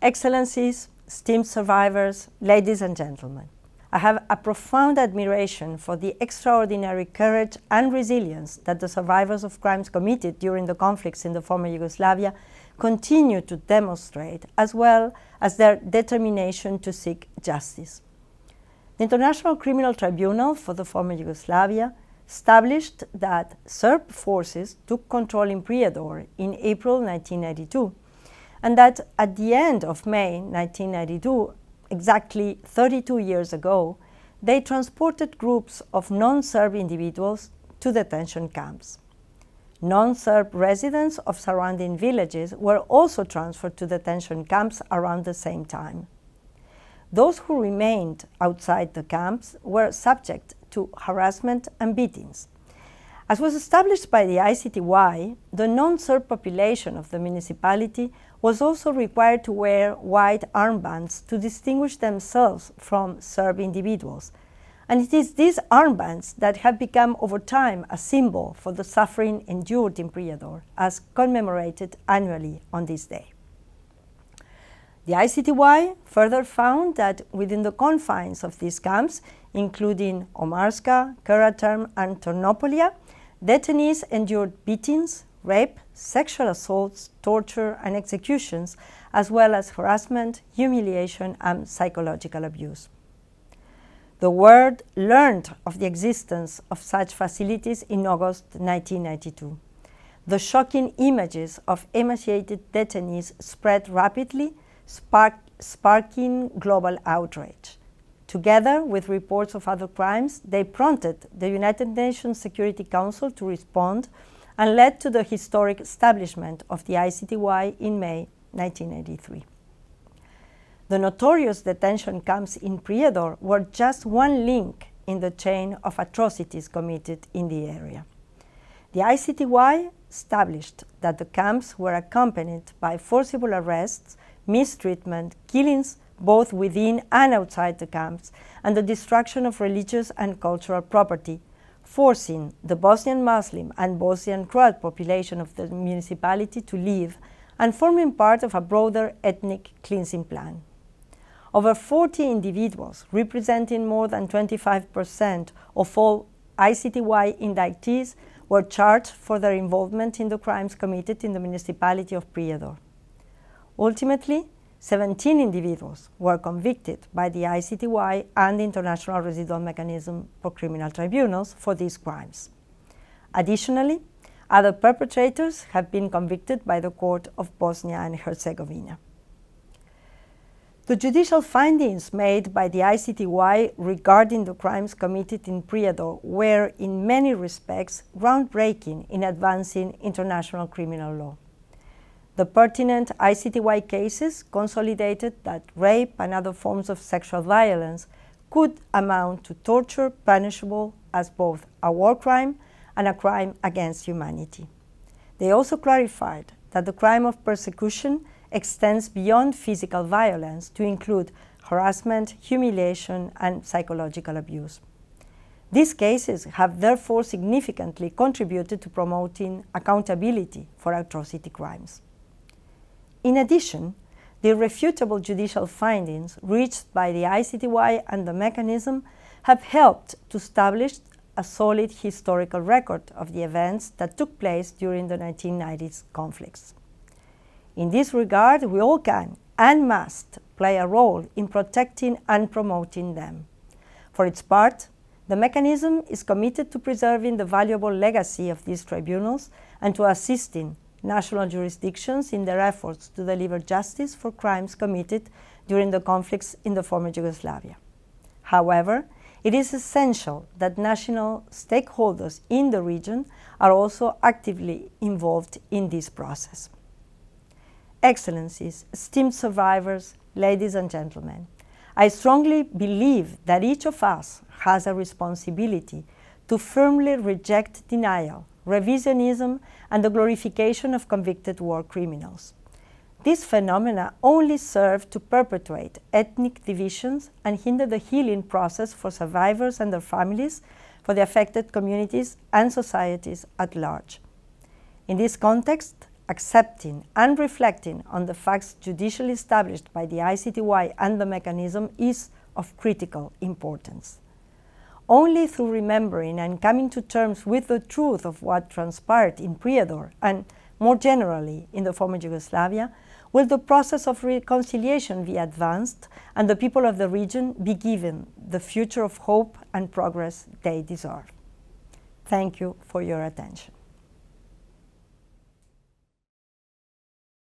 Excellencies, esteemed survivors, ladies and gentlemen, I have a profound admiration for the extraordinary courage and resilience that the survivors of crimes committed during the conflicts in the former Yugoslavia continue to demonstrate, as well as their determination to seek justice. The International Criminal Tribunal for the former Yugoslavia established that Serb forces took control in Prijedor in April 1992, and that at the end of May 1992, exactly 32 years ago, they transported groups of non-Serb individuals to detention camps. Non-Serb residents of surrounding villages were also transferred to detention camps around the same time. Those who remained outside the camps were subject to harassment and beatings. As was established by the ICTY, the non-Serb population of the municipality was also required to wear white armbands to distinguish themselves from Serb individuals. And it is these armbands that have become over time a symbol for the suffering endured in Prijedor, as commemorated annually on this day. The ICTY further found that within the confines of these camps, including Omarska, Karaterm, and Ternopolia, detainees endured beatings, rape, sexual assaults, torture, and executions, as well as harassment, humiliation, and psychological abuse. The world learned of the existence of such facilities in August 1992. The shocking images of emaciated detainees spread rapidly, sparking global outrage. Together with reports of other crimes, they prompted the United Nations Security Council to respond and led to the historic establishment of the ICTY in May 1983. The notorious detention camps in Prijedor were just one link in the chain of atrocities committed in the area. The ICTY established that the camps were accompanied by forcible arrests, mistreatment, killings both within and outside the camps, and the destruction of religious and cultural property, forcing the Bosnian Muslim and Bosnian Croat population of the municipality to leave and forming part of a broader ethnic cleansing plan. Over 40 individuals, representing more than 25% of all ICTY indictees, were charged for their involvement in the crimes committed in the municipality of Prijedor. Ultimately, 17 individuals were convicted by the ICTY and the International Residual Mechanism for Criminal Tribunals for these crimes. Additionally, other perpetrators have been convicted by the Court of Bosnia and Herzegovina. The judicial findings made by the ICTY regarding the crimes committed in Prijedor were in many respects groundbreaking in advancing international criminal law. The pertinent ICTY cases consolidated that rape and other forms of sexual violence could amount to torture punishable as both a war crime and a crime against humanity. They also clarified that the crime of persecution extends beyond physical violence to include harassment, humiliation, and psychological abuse. These cases have therefore significantly contributed to promoting accountability for atrocity crimes. In addition, the irrefutable judicial findings reached by the ICTY and the mechanism have helped to establish a solid historical record of the events that took place during the 1990s conflicts. In this regard, we all can and must play a role in protecting and promoting them. For its part, the mechanism is committed to preserving the valuable legacy of these tribunals and to assisting national jurisdictions in their efforts to deliver justice for crimes committed during the conflicts in the former Yugoslavia. However, it is essential that national stakeholders in the region are also actively involved in this process. Excellencies, esteemed survivors, ladies and gentlemen, I strongly believe that each of us has a responsibility to firmly reject denial, revisionism, and the glorification of convicted war criminals. These phenomena only serve to perpetuate ethnic divisions and hinder the healing process for survivors and their families, for the affected communities and societies at large. In this context, accepting and reflecting on the facts judicially established by the ICTY and the mechanism is of critical importance. Only through remembering and coming to terms with the truth of what transpired in Prijedor and more generally in the former Yugoslavia will the process of reconciliation be advanced and the people of the region be given the future of hope and progress they deserve. Thank you for your attention.